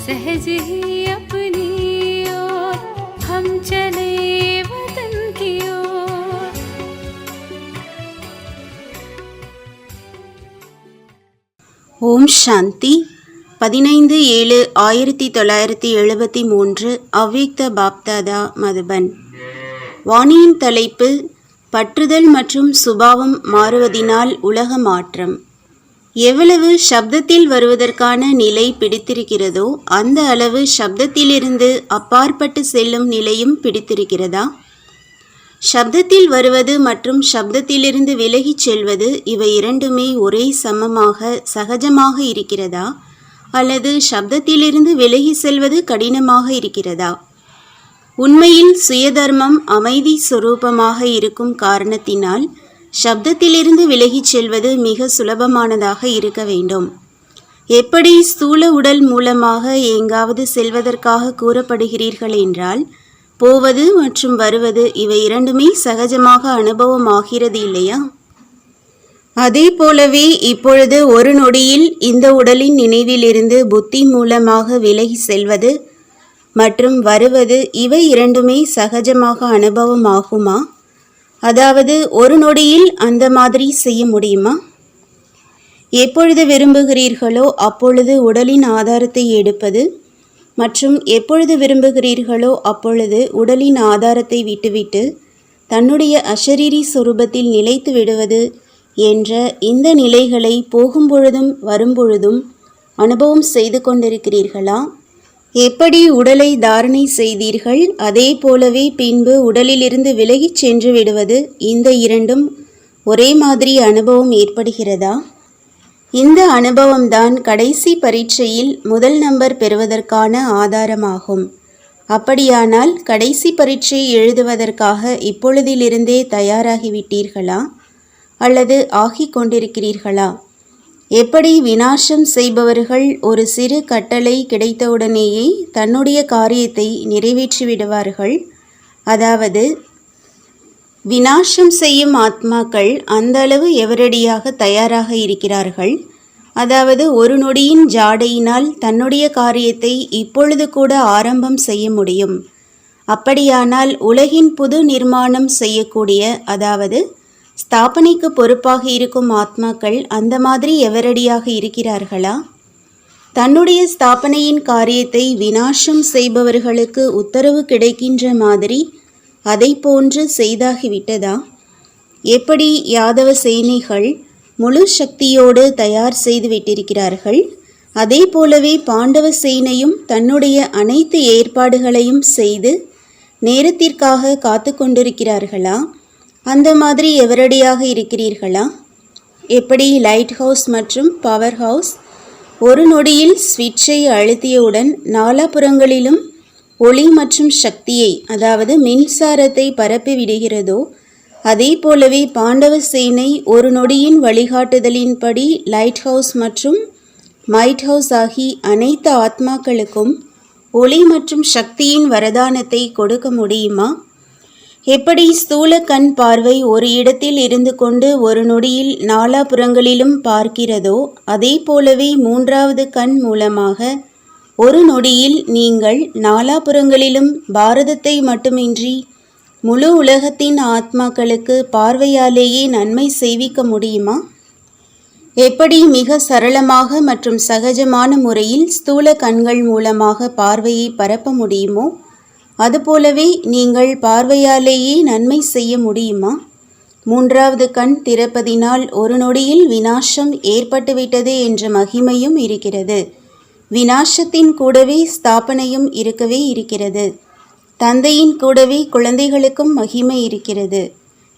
सहज ही अपनी ओर हम चले वतन की ओर। ஓம் சாந்தி. 15/7/1973 அவ்யக்த பாப்தாதா மதுபன். வாணியின் தலைப்பு பற்றுதல் மற்றும் சுபாவம் மாறுவதினால் உலக மாற்றம். எவ்வளவு சப்தத்தில் வருவதற்கான நிலை பிடித்திருக்கிறதோ அந்த அளவு சப்தத்திலிருந்து அப்பாற்பட்டு செல்லும் நிலையும் பிடித்திருக்கிறதா? சப்தத்தில் வருவது மற்றும் சப்தத்திலிருந்து விலகிச் செல்வது இவை இரண்டுமே ஒரே சமமாக சகஜமாக இருக்கிறதா, அல்லது சப்தத்திலிருந்து விலகி செல்வது கடினமாக இருக்கிறதா? உண்மையில் சுயதர்மம் அமைதி சொரூபமாக இருக்கும் காரணத்தினால் சப்தத்திலிருந்து விலகிச் செல்வது மிக சுலபமானதாக இருக்க வேண்டும். எப்படி ஸ்தூல உடல் மூலமாக எங்காவது செல்வதற்காக கூறப்படுகிறீர்கள் என்றால், போவது மற்றும் வருவது இவை இரண்டுமே சகஜமாக அனுபவமாகிறது இல்லையா? அதே போலவே இப்பொழுது ஒரு நொடியில் இந்த உடலின் நினைவிலிருந்து புத்தி மூலமாக விலகி செல்வது மற்றும் வருவது இவை இரண்டுமே சகஜமாக அனுபவமாகுமா? அதாவது ஒரு நொடியில் அந்த மாதிரி செய்ய முடியுமா? எப்பொழுது விரும்புகிறீர்களோ அப்பொழுது உடலின் ஆதாரத்தை எடுப்பது மற்றும் எப்பொழுது விரும்புகிறீர்களோ அப்பொழுது உடலின் ஆதாரத்தை விட்டுவிட்டு தன்னுடைய அஷரீரி சொரூபத்தில் நிலைத்து விடுவது என்ற இந்த நிலைகளை போகும்பொழுதும் வரும்பொழுதும் அனுபவம் செய்து கொண்டிருக்கிறீர்களா? எப்படி உடலை தாரணை செய்தீர்கள் அதே போலவே பின்பு உடலிலிருந்து விலகிச் சென்று விடுவது, இந்த இரண்டும் ஒரே மாதிரி அனுபவம் ஏற்படுகிறதா? இந்த அனுபவம்தான் கடைசி பரீட்சையில் முதல் நம்பர் பெறுவதற்கான ஆதாரமாகும். அப்படியானால் கடைசி பரீட்சை எழுதுவதற்காக இப்பொழுதிலிருந்தே தயாராகிவிட்டீர்களா அல்லது ஆகிக் கொண்டிருக்கிறீர்களா? எப்படி விநாசம் செய்பவர்கள் ஒரு சிறு கட்டளை கிடைத்தவுடனேயே தன்னுடைய காரியத்தை நிறைவேற்றிவிடுவார்கள். அதாவது விநாசம் செய்யும் ஆத்மாக்கள் அந்த அளவு எவரடியாக தயாராக இருக்கிறார்கள். அதாவது ஒரு நொடியின் ஜாடையினால் தன்னுடைய காரியத்தை இப்பொழுது கூட ஆரம்பம் செய்ய முடியும். அப்படியானால் உலகின் புது நிர்மாணம் செய்யக்கூடிய, அதாவது ஸ்தாபனைக்கு பொறுப்பாக இருக்கும் ஆத்மாக்கள் அந்த மாதிரி எவரடியாக இருக்கிறார்களா? தன்னுடைய ஸ்தாபனையின் காரியத்தை விநாசம் செய்பவர்களுக்கு உத்தரவு கிடைக்கின்ற மாதிரி அதை போன்று செய்தாகிவிட்டதா? எப்படி யாதவ சேனைகள் முழு சக்தியோடு தயார் செய்து விட்டிருக்கிறார்கள், அதே போலவே பாண்டவ சேனையும் தன்னுடைய அனைத்து ஏற்பாடுகளையும் செய்து நேரத்திற்காக காத்து கொண்டிருக்கிறார்களா? அந்த மாதிரி எவரடியாக இருக்கிறீர்களா? எப்படி லைட் ஹவுஸ் மற்றும் பவர் ஹவுஸ் ஒரு நொடியில் ஸ்விட்சை அழுத்தியவுடன் நாலாபுறங்களிலும் ஒளி மற்றும் சக்தியை, அதாவது மின்சாரத்தை பரப்பி விடுகிறதோ, அதே போலவே பாண்டவ சேனை ஒரு நொடியின் வழிகாட்டுதலின்படி லைட் ஹவுஸ் மற்றும் மைட் ஹவுஸ் ஆகி அனைத்து ஆத்மாக்களுக்கும் ஒளி மற்றும் சக்தியின் வரதானத்தை கொடுக்க முடியுமா? எப்படி ஸ்தூல கண் பார்வை ஒரு இடத்தில் இருந்து கொண்டு ஒரு நொடியில் நாலாபுறங்களிலும் பார்க்கிறதோ, அதே போலவே மூன்றாவது கண் மூலமாக ஒரு நொடியில் நீங்கள் நாலாபுறங்களிலும் பாரதத்தை மட்டுமின்றி முழு உலகத்தின் ஆத்மாக்களுக்கு பார்வையாலேயே நன்மை செய்விக்க முடியுமா? எப்படி மிக சரளமாக மற்றும் சகஜமான முறையில் ஸ்தூல கண்கள் மூலமாக பார்வையை பரப்ப முடியுமோ, அதுபோலவே நீங்கள் பார்வையாலேயே நன்மை செய்ய முடியுமா? மூன்றாவது கண் திறப்பதினால் ஒரு நொடியில் விநாசம் ஏற்பட்டுவிட்டது என்ற மகிமையும் இருக்கிறது. விநாசத்தின் கூடவே ஸ்தாபனையும் இருக்கவே இருக்கிறது. தந்தையின் கூடவே குழந்தைகளுக்கும் மகிமை இருக்கிறது.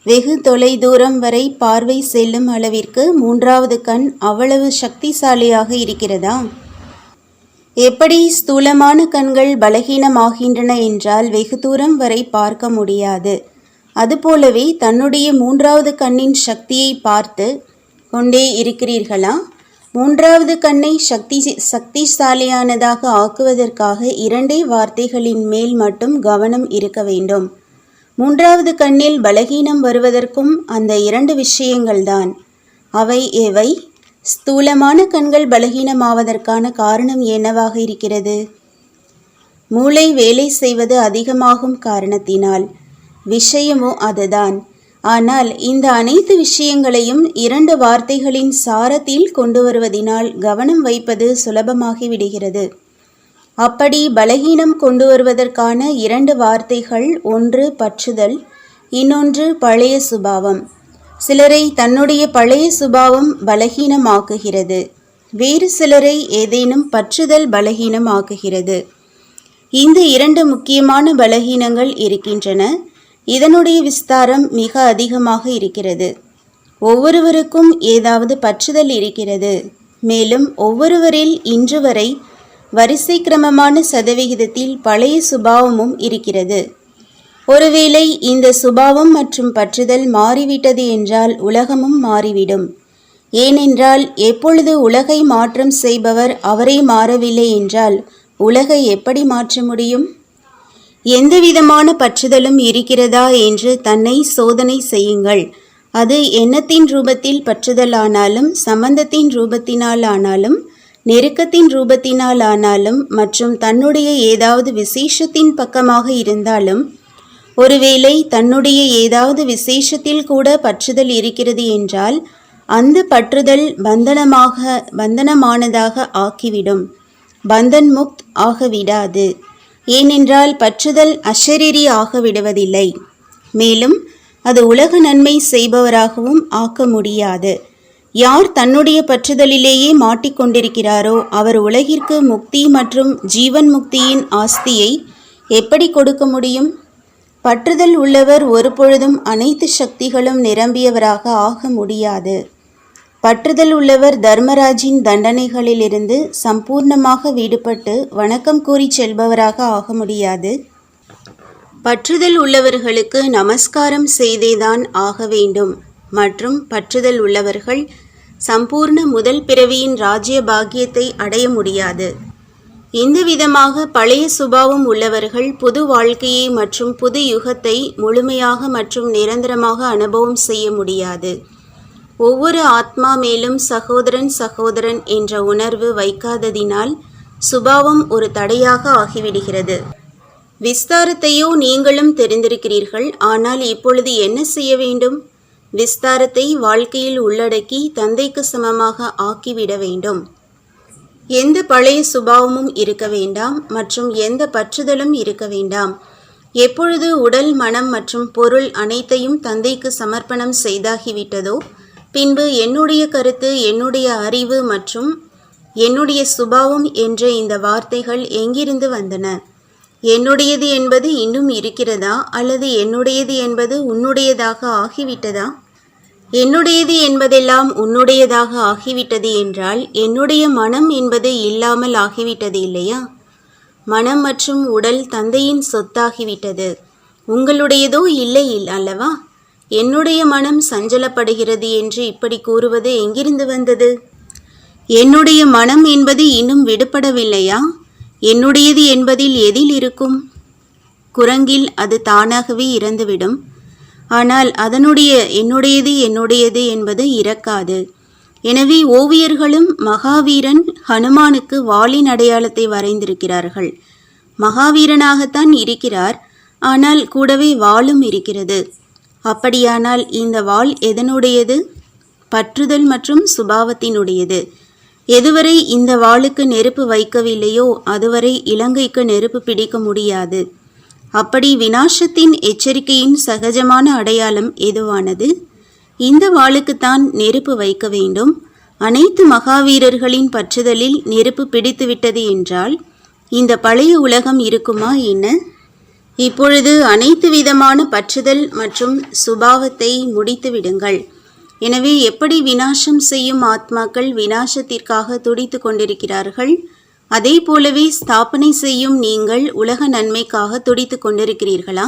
வெகு தொலை தூரம் வரை பார்வை செல்லும் அளவிற்கு மூன்றாவது கண் அவ்வளவு சக்திசாலியாக இருக்கிறதா? எப்படி ஸ்தூலமான கண்கள் பலகீனமாகின்றன என்றால் வெகு தூரம் வரை பார்க்க முடியாது. அதுபோலவே தன்னுடைய மூன்றாவது கண்ணின் சக்தியை பார்த்து கொண்டே இருக்கிறீர்களா? மூன்றாவது கண்ணை சக்திசாலியானதாக ஆக்குவதற்காக 2 வார்த்தைகளின் மேல் மட்டும் கவனம் இருக்க வேண்டும். மூன்றாவது கண்ணில் பலகீனம் வருவதற்கும் அந்த 2 விஷயங்கள்தான். அவை எவை? ஸ்தூலமான கண்கள் பலகீனமாவதற்கான காரணம் என்னவாக இருக்கிறது? மூளை வேலை செய்வது அதிகமாகும் காரணத்தினால். விஷயமோ அதுதான். ஆனால் இந்த அனைத்து விஷயங்களையும் 2 வார்த்தைகளின் சாரத்தில் கொண்டு வருவதினால் கவனம் வைப்பது சுலபமாகி விடுகிறது. அப்படி பலகீனம் கொண்டு வருவதற்கான 2 வார்த்தைகள், ஒன்று பற்றுதல், இன்னொன்று பழைய சுபாவம். சிலரை தன்னுடைய பழைய சுபாவம் பலகீனமாக்குகிறது. வேறு சிலரை ஏதேனும் பற்றுதல் பலகீனமாக்குகிறது. இந்த 2 முக்கியமான பலகீனங்கள் இருக்கின்றன. இதனுடைய விஸ்தாரம் மிக அதிகமாக இருக்கிறது. ஒவ்வொருவருக்கும் ஏதாவது பற்றுதல் இருக்கிறது. மேலும் ஒவ்வொருவரில் இன்று வரை வரிசை கிரமமான சதவிகிதத்தில் பழைய சுபாவமும் இருக்கிறது. ஒருவேளை இந்த சுபாவம் மற்றும் பற்றுதல் மாறிவிட்டது என்றால் உலகமும் மாறிவிடும். ஏனென்றால் எப்பொழுது உலகை மாற்றம் செய்பவர் அவரை மாறவில்லை என்றால் உலகை எப்படி மாற்ற முடியும்? எந்தவிதமான பற்றுதலும் இருக்கிறதா என்று தன்னை சோதனை செய்யுங்கள். அது எண்ணத்தின் ரூபத்தில் பற்றுதல் ஆனாலும், சம்பந்தத்தின் ரூபத்தினால் ஆனாலும், நெருக்கத்தின் ரூபத்தினால் ஆனாலும், மற்றும் தன்னுடைய ஏதாவது விசேஷத்தின் பக்கமாக இருந்தாலும், ஒருவேளை தன்னுடைய ஏதாவது விசேஷத்தில் கூட பற்றுதல் இருக்கிறது என்றால் அந்த பற்றுதல் பந்தனமானதாக ஆக்கிவிடும். பந்தன் முக்த் ஆகவிடாது. ஏனென்றால் பற்றுதல் அஷரீரி ஆகவிடுவதில்லை. மேலும் அது உலக நன்மை செய்பவராகவும் ஆக்க முடியாது. யார் தன்னுடைய பற்றுதலிலேயே மாட்டிக்கொண்டிருக்கிறாரோ அவர் உலகிற்கு முக்தி மற்றும் ஜீவன் முக்தியின் ஆஸ்தியை எப்படி கொடுக்க முடியும்? பற்றுதல் உள்ளவர் ஒருபொழுதும் அனைத்து சக்திகளும் நிரம்பியவராக ஆக முடியாது. பற்றுதல் உள்ளவர் தர்மராஜின் தண்டனைகளிலிருந்து சம்பூர்ணமாக விடுபட்டு வணக்கம் கூறி செல்பவராக ஆக முடியாது. பற்றுதல் உள்ளவர்களுக்கு நமஸ்காரம் செய்தேதான் ஆக வேண்டும். மற்றும் பற்றுதல் உள்ளவர்கள் சம்பூர்ண முதல் பிறவியின் ராஜ்ய பாக்கியத்தை அடைய முடியாது. இந்த விதமாக பழைய சுபாவம் உள்ளவர்கள் புது வாழ்க்கையை மற்றும் புது யுகத்தை முழுமையாக மற்றும் நிரந்தரமாக அனுபவம் செய்ய முடியாது. ஒவ்வொரு ஆத்மா மேலும் சகோதரன் என்ற உணர்வு வைக்காததினால் சுபாவம் ஒரு தடையாக ஆகிவிடுகிறது. விஸ்தாரத்தையோ நீங்களும் தெரிந்திருக்கிறீர்கள். ஆனால் இப்பொழுது என்ன செய்ய வேண்டும்? விஸ்தாரத்தை வாழ்க்கையில் உள்ளடக்கி தந்தைக்கு சமமாக ஆக்கிவிட வேண்டும். எந்த பழைய சுபாவமும் இருக்க வேண்டாம் மற்றும் எந்த பற்றுதலும் இருக்க வேண்டாம். எப்பொழுது உடல், மனம் மற்றும் பொருள் அனைத்தையும் தந்தைக்கு சமர்ப்பணம் செய்தாகிவிட்டதோ பின்பு என்னுடைய கருத்து, என்னுடைய அறிவு மற்றும் என்னுடைய சுபாவம் என்ற இந்த வார்த்தைகள் எங்கிருந்து வந்தன? என்னுடையது என்பது இன்னும் இருக்கிறதா அல்லது என்னுடையது என்பது உன்னுடையதாக ஆகிவிட்டதா? என்னுடையது என்பதெல்லாம் உன்னுடையதாக ஆகிவிட்டது என்றால் என்னுடைய மனம் என்பது இல்லாமல் ஆகிவிட்டது இல்லையா? மனம் மற்றும் உடல் தந்தையின் சொத்தாகிவிட்டது. உங்களுடையதோ இல்லை அல்லவா? என்னுடைய மனம் சஞ்சலப்படுகிறது என்று இப்படி கூறுவது எங்கிருந்து வந்தது? என்னுடைய மனம் என்பது இன்னும் விடுபடவில்லையா? என்னுடையது என்பதில் எதில் இருக்கும்? குரங்கில் அது தானாகவே இறந்துவிடும். ஆனால் அதனுடைய என்னுடையது என்பது இறக்காது. எனவே ஓவியர்களும் மகாவீரன் ஹனுமானுக்கு வாளின் அடையாளத்தை வரைந்திருக்கிறார்கள். மகாவீரனாகத்தான் இருக்கிறார், ஆனால் கூடவே வாளும் இருக்கிறது. அப்படியானால் இந்த வாள் எதனுடையது? பற்றுதல் மற்றும் சுபாவத்தினுடையது. எதுவரை இந்த வாளுக்கு நெருப்பு வைக்கவில்லையோ அதுவரை இலங்கைக்கு நெருப்பு பிடிக்க முடியாது. அப்படி விநாசத்தின் எச்சரிக்கையின் சகஜமான அடையாளம் எதுவானது? இந்த வாளுக்குத்தான் நெருப்பு வைக்க வேண்டும். அனைத்து மகாவீரர்களின் பற்றுதலில் நெருப்பு பிடித்துவிட்டது என்றால் இந்த பழைய உலகம் இருக்குமா என்ன? இப்பொழுது அனைத்து விதமான பற்றுதல் மற்றும் சுபாவத்தை முடித்து விடுங்கள். எனவே எப்படி விநாசம் செய்யும் ஆத்மாக்கள் விநாசத்திற்காக துடித்து கொண்டிருக்கிறார்கள், அதே போலவே ஸ்தாபனை செய்யும் நீங்கள் உலக நன்மைக்காக துடித்து கொண்டிருக்கிறீர்களா?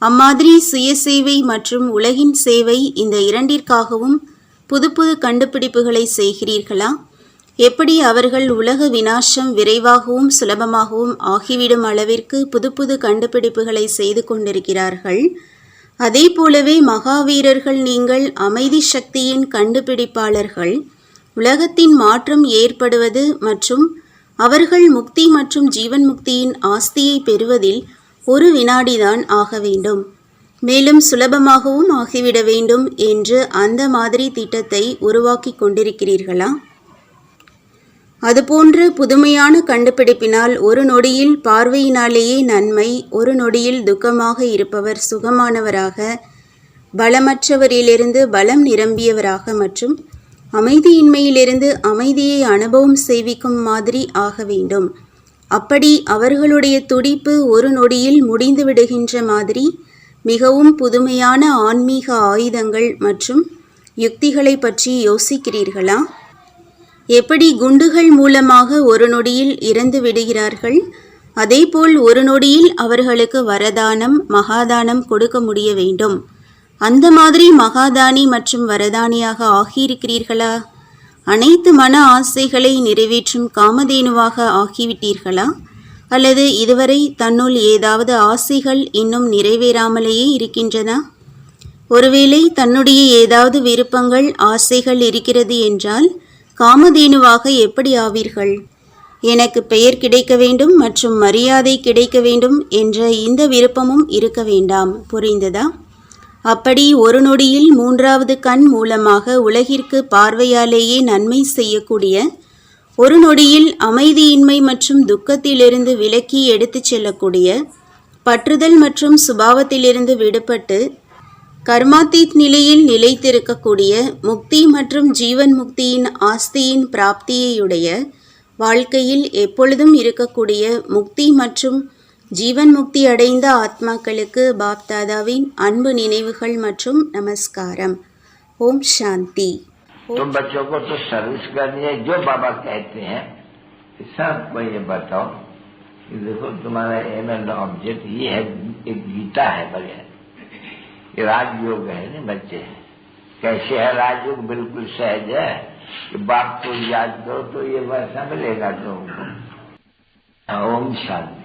அம்மாதிரி சுயசேவை மற்றும் உலகின் சேவை இந்த இரண்டிற்காகவும் புது புது கண்டுபிடிப்புகளை செய்கிறீர்களா? எப்படி அவர்கள் உலக விநாசம் விரைவாகவும் சுலபமாகவும் ஆகிவிடும் அளவிற்கு புது புது கண்டுபிடிப்புகளை செய்து கொண்டிருக்கிறார்கள், அதே போலவே மகாவீரர்கள் நீங்கள் அமைதி சக்தியின் கண்டுபிடிப்பாளர்கள். உலகத்தின் மாற்றம் ஏற்படுவது மற்றும் அவர்கள் முக்தி மற்றும் ஜீவன் முக்தியின் ஆஸ்தியை பெறுவதில் ஒரு வினாடிதான் ஆக வேண்டும், மேலும் சுலபமாகவும் ஆகிவிட வேண்டும் என்று அந்த மாதிரி திட்டத்தை உருவாக்கி கொண்டிருக்கிறீர்களா? அதுபோன்று புதுமையான கண்டுபிடிப்பினால் ஒரு நொடியில் பார்வையினாலேயே நன்மை, ஒரு நொடியில் துக்கமாக இருப்பவர் சுகமானவராக, பலமற்றவரிலிருந்து பலம் நிரம்பியவராக மற்றும் அமைதியின்மையிலிருந்து அமைதியை அனுபவம் செய்விக்கும் மாதிரி ஆக வேண்டும். அப்படி அவர்களுடைய துடிப்பு ஒரு நொடியில் முடிந்து விடுகின்ற மாதிரி மிகவும் புதுமையான ஆன்மீக ஆயுதங்கள் மற்றும் யுக்திகளை பற்றி யோசிக்கிறீர்களா? எப்படி குண்டுகள் மூலமாக ஒரு நொடியில் இறந்து விடுகிறார்கள், அதேபோல் ஒரு நொடியில் அவர்களுக்கு வரதானம் மகாதானம் கொடுக்க முடிய வேண்டும். அந்த மாதிரி மகாதானி மற்றும் வரதானியாக ஆகியிருக்கிறீர்களா? அனைத்து மன ஆசைகளை நிறைவேற்றும் காமதேனுவாக ஆகிவிட்டீர்களா? அல்லது இதுவரை தன்னுள் ஏதாவது ஆசைகள் இன்னும் நிறைவேறாமலேயே இருக்கின்றன? ஒருவேளை தன்னுடைய ஏதாவது விருப்பங்கள் ஆசைகள் இருக்கிறது என்றால் காமதேனுவாக எப்படி ஆவீர்கள்? எனக்கு பெயர் கிடைக்க வேண்டும் மற்றும் மரியாதை கிடைக்க வேண்டும் என்ற இந்த விருப்பமும் இருக்க வேண்டாம். புரிந்ததா? அப்படி ஒரு நொடியில் மூன்றாவது கண் மூலமாக உலகிற்கு பார்வையாலேயே நன்மை செய்யக்கூடிய, ஒரு நொடியில் அமைதியின்மை மற்றும் துக்கத்திலிருந்து விலக்கி எடுத்துச் செல்லக்கூடிய, பற்றுதல் மற்றும் சுபாவத்திலிருந்து விடுபட்டு கர்மாத்தீத் நிலையில் நிலைத்திருக்கக்கூடிய, முக்தி மற்றும் ஜீவன் முக்தியின் ஆஸ்தியின் பிராப்தியையுடைய, வாழ்க்கையில் எப்பொழுதும் இருக்கக்கூடிய முக்தி மற்றும் ஜீவன் முக்தி அடைந்த ஆத்மாக்களுக்கு பாப்தாதாவின் அன்பு நினைவுகள் மற்றும் நமஸ்காரம். ஓம் சாந்தி. तुम बच्चों को तो सर्विस करनी है, जो बाबा कहते हैं सबको ये बताओ कि देखो तुम्हारा एम एंड ऑब्जेक्ट ये है, एक गीता है बढ़िया, ये राजयोग है ना बच्चे। कैसे है राजयोग? बिल्कुल सहज है कि बाप को याद करो तो ये वैसा मिलेगा तुमको। ओम शांति।